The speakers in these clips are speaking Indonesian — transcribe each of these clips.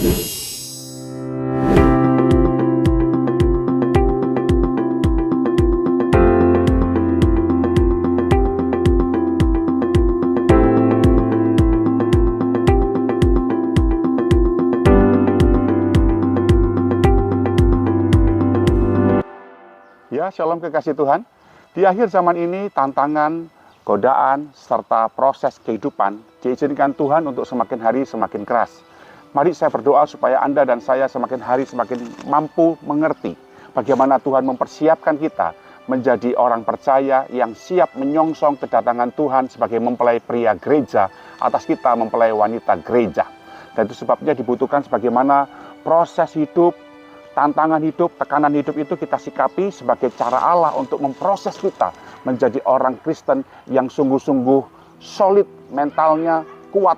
Ya, shalom kekasih Tuhan. Di akhir zaman ini, tantangan, godaan, serta proses kehidupan diizinkan Tuhan untuk semakin hari semakin keras. Mari saya berdoa supaya Anda dan saya semakin hari semakin mampu mengerti bagaimana Tuhan mempersiapkan kita menjadi orang percaya yang siap menyongsong kedatangan Tuhan sebagai mempelai pria gereja atas kita mempelai wanita gereja. Dan itu sebabnya dibutuhkan sebagaimana proses hidup, tantangan hidup, tekanan hidup itu kita sikapi sebagai cara Allah untuk memproses kita menjadi orang Kristen yang sungguh-sungguh solid mentalnya, kuat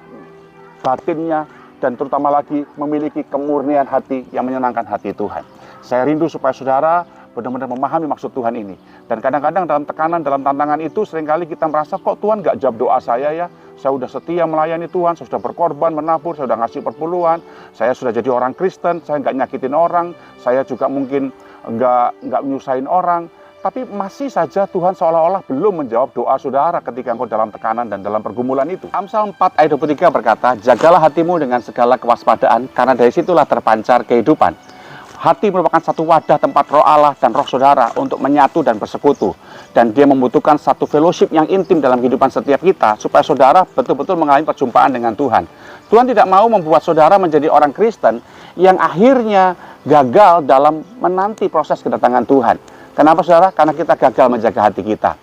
batinnya, dan terutama lagi memiliki kemurnian hati yang menyenangkan hati Tuhan. Saya rindu supaya saudara benar-benar memahami maksud Tuhan ini. Dan kadang-kadang dalam tekanan, dalam tantangan itu seringkali kita merasa, kok Tuhan gak jawab doa saya ya? Saya sudah setia melayani Tuhan, saya sudah berkorban, menabur, saya sudah ngasih perpuluhan, saya sudah jadi orang Kristen, saya nggak nyakitin orang, saya juga mungkin nggak nyusahin orang. Tapi masih saja Tuhan seolah-olah belum menjawab doa saudara ketika engkau dalam tekanan dan dalam pergumulan itu. Amsal 4 ayat 23 berkata, jagalah hatimu dengan segala kewaspadaan, karena dari situlah terpancar kehidupan. Hati merupakan satu wadah tempat roh Allah dan roh saudara untuk menyatu dan bersekutu. Dan dia membutuhkan satu fellowship yang intim dalam kehidupan setiap kita, supaya saudara betul-betul mengalami perjumpaan dengan Tuhan. Tuhan tidak mau membuat saudara menjadi orang Kristen yang akhirnya gagal dalam menanti proses kedatangan Tuhan. Kenapa saudara? Karena kita gagal menjaga hati kita.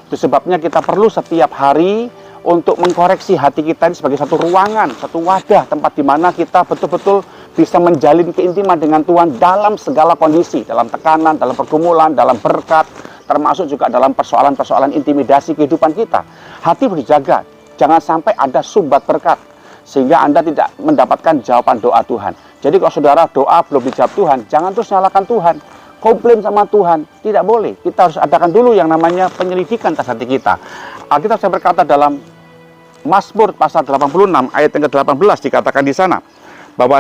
Itu sebabnya kita perlu setiap hari untuk mengkoreksi hati kita ini sebagai satu ruangan, satu wadah tempat di mana kita betul-betul bisa menjalin keintiman dengan Tuhan dalam segala kondisi, dalam tekanan, dalam pergumulan, dalam berkat, termasuk juga dalam persoalan-persoalan intimidasi kehidupan kita. Hati harus dijaga, jangan sampai ada sumbat berkat, sehingga Anda tidak mendapatkan jawaban doa Tuhan. Jadi kalau saudara doa belum dijawab Tuhan, jangan terus nyalakan Tuhan, komplain sama Tuhan, tidak boleh. Kita harus adakan dulu yang namanya penyelidikan atas hati kita. Alkitab saya berkata dalam Mazmur pasal 86 ayat yang ke-18 dikatakan di sana bahwa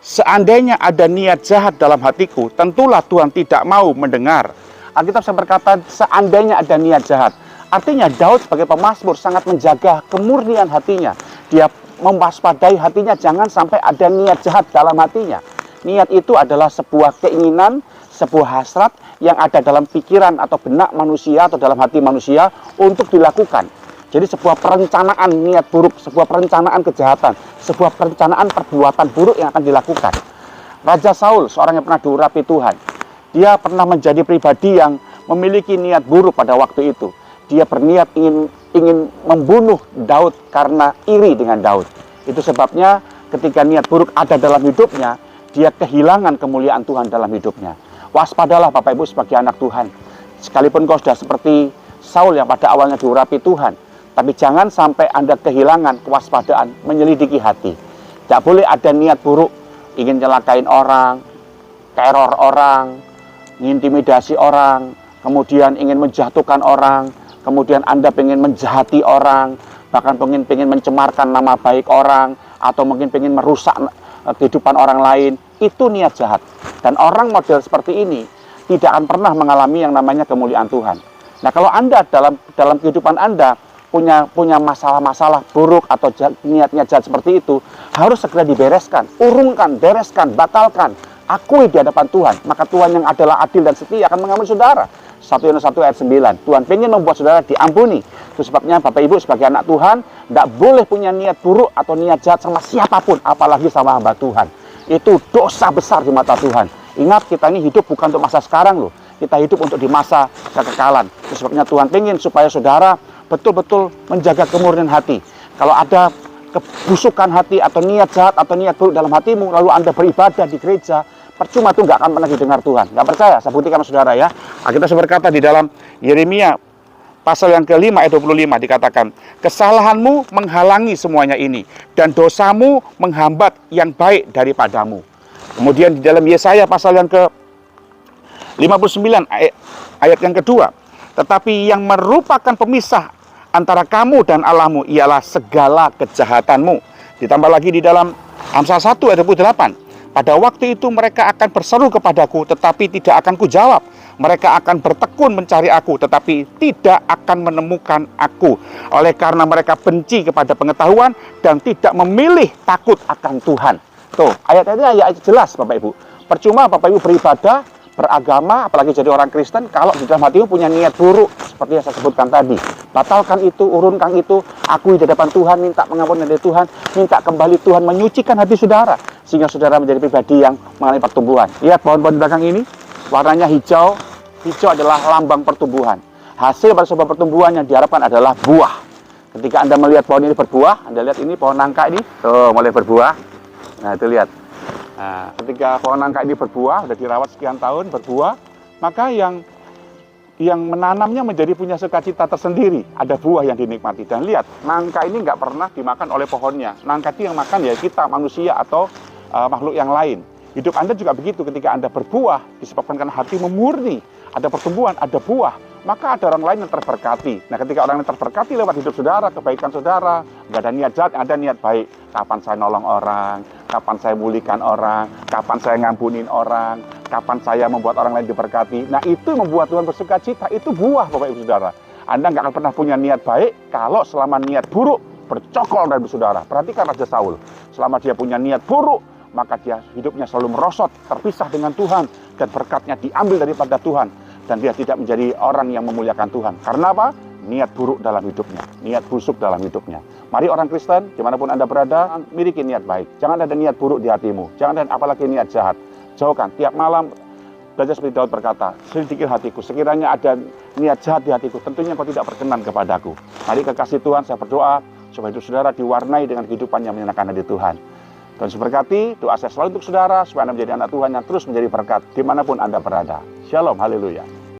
seandainya ada niat jahat dalam hatiku, tentulah Tuhan tidak mau mendengar. Alkitab saya berkata seandainya ada niat jahat. Artinya Daud sebagai pemazmur sangat menjaga kemurnian hatinya. Dia mewaspadai hatinya jangan sampai ada niat jahat dalam hatinya. Niat itu adalah sebuah keinginan, sebuah hasrat yang ada dalam pikiran atau benak manusia atau dalam hati manusia untuk dilakukan. Jadi sebuah perencanaan niat buruk, sebuah perencanaan kejahatan, sebuah perencanaan perbuatan buruk yang akan dilakukan. Raja Saul, seorang yang pernah diurapi Tuhan, dia pernah menjadi pribadi yang memiliki niat buruk pada waktu itu. Dia berniat ingin membunuh Daud karena iri dengan Daud. Itu sebabnya ketika niat buruk ada dalam hidupnya, dia kehilangan kemuliaan Tuhan dalam hidupnya. Waspadalah Bapak Ibu sebagai anak Tuhan. Sekalipun kau sudah seperti Saul yang pada awalnya diurapi Tuhan, tapi jangan sampai Anda kehilangan kewaspadaan menyelidiki hati. Tidak boleh ada niat buruk, ingin nyelakain orang, teror orang, mengintimidasi orang, kemudian ingin menjatuhkan orang, kemudian Anda ingin menjahati orang, bahkan ingin mencemarkan nama baik orang, atau mungkin ingin merusak kehidupan orang lain. Itu niat jahat. Dan orang model seperti ini tidak akan pernah mengalami yang namanya kemuliaan Tuhan. Nah, kalau Anda dalam kehidupan Anda punya masalah-masalah buruk atau niatnya jahat seperti itu, harus segera dibereskan, urungkan, bereskan, batalkan, akui di hadapan Tuhan. Maka Tuhan yang adalah adil dan setia akan mengampuni saudara. 1 Yohanes 1 ayat 9. Tuhan ingin membuat saudara diampuni. Itu sebabnya Bapak Ibu sebagai anak Tuhan tidak boleh punya niat buruk atau niat jahat sama siapapun, apalagi sama hamba Tuhan. Itu dosa besar di mata Tuhan. Ingat, kita ini hidup bukan untuk masa sekarang loh. Kita hidup untuk di masa kekekalan. Itu sebabnya Tuhan ingin supaya saudara betul-betul menjaga kemurnian hati. Kalau ada kebusukan hati atau niat jahat atau niat buruk dalam hatimu, lalu Anda beribadah di gereja, percuma itu nggak akan pernah didengar Tuhan. Nggak percaya? Saya buktikan saudara ya. Alkitab berkata di dalam Yeremia pasal yang ke-5 ayat 25 dikatakan, kesalahanmu menghalangi semuanya ini, dan dosamu menghambat yang baik daripadamu. Kemudian di dalam Yesaya pasal yang ke-59 ayat yang kedua, tetapi yang merupakan pemisah antara kamu dan Allahmu ialah segala kejahatanmu. Ditambah lagi di dalam Amsal 1 ayat 28. Pada waktu itu mereka akan berseru kepadaku, tetapi tidak akan kujawab. Mereka akan bertekun mencari aku, tetapi tidak akan menemukan aku. Oleh karena mereka benci kepada pengetahuan dan tidak memilih takut akan Tuhan. Tuh, ayat ini ayat jelas Bapak Ibu. Percuma Bapak Ibu beribadah, beragama, apalagi jadi orang Kristen, kalau di dalam hatimu punya niat buruk, seperti yang saya sebutkan tadi. Batalkan itu, urunkan itu, akui di hadapan Tuhan, minta pengampunan dari Tuhan, minta kembali Tuhan menyucikan hati saudara, sehingga saudara menjadi pribadi yang mengalami pertumbuhan. Lihat pohon-pohon di belakang ini, warnanya hijau. Hijau adalah lambang pertumbuhan. Hasil pada sebuah pertumbuhan yang diharapkan adalah buah. Ketika Anda melihat pohon ini berbuah, Anda lihat ini pohon nangka ini, tuh mulai berbuah. Nah itu lihat. Nah, ketika pohon nangka ini berbuah, sudah dirawat sekian tahun, berbuah, maka yang menanamnya menjadi punya sukacita tersendiri. Ada buah yang dinikmati. Dan lihat, nangka ini nggak pernah dimakan oleh pohonnya. Nangka itu yang makan ya kita, manusia atau makhluk yang lain. Hidup Anda juga begitu, ketika Anda berbuah, disebabkan karena hati memurni, ada pertumbuhan, ada buah, maka ada orang lain yang terberkati. Nah, ketika orang yang terberkati lewat hidup saudara, kebaikan saudara, nggak ada niat jahat, ada niat baik. Kapan saya nolong orang, kapan saya mulihkan orang, kapan saya ngampunin orang, kapan saya membuat orang lain diberkati. Nah, itu membuat Tuhan bersuka cita, itu buah Bapak Ibu Saudara. Anda nggak akan pernah punya niat baik kalau selama niat buruk bercokol dari saudara. Perhatikan Raja Saul, selama dia punya niat buruk, maka dia hidupnya selalu merosot, terpisah dengan Tuhan, dan berkatnya diambil daripada Tuhan, dan dia tidak menjadi orang yang memuliakan Tuhan. Karena apa? Niat buruk dalam hidupnya, niat busuk dalam hidupnya. Mari orang Kristen, dimanapun Anda berada, miliki niat baik. Jangan ada niat buruk di hatimu, jangan ada apalagi niat jahat. Jauhkan. Tiap malam belajar seperti Daud berkata, selidiki hatiku, sekiranya ada niat jahat di hatiku, tentunya kau tidak berkenan kepadaku. Mari kekasih Tuhan, saya berdoa supaya hidup saudara diwarnai dengan kehidupan yang menyenangkan hati Tuhan. Dan seberkati, doa saya selalu untuk saudara, supaya Anda menjadi anak Tuhan yang terus menjadi berkat dimanapun Anda berada. Shalom, haleluya.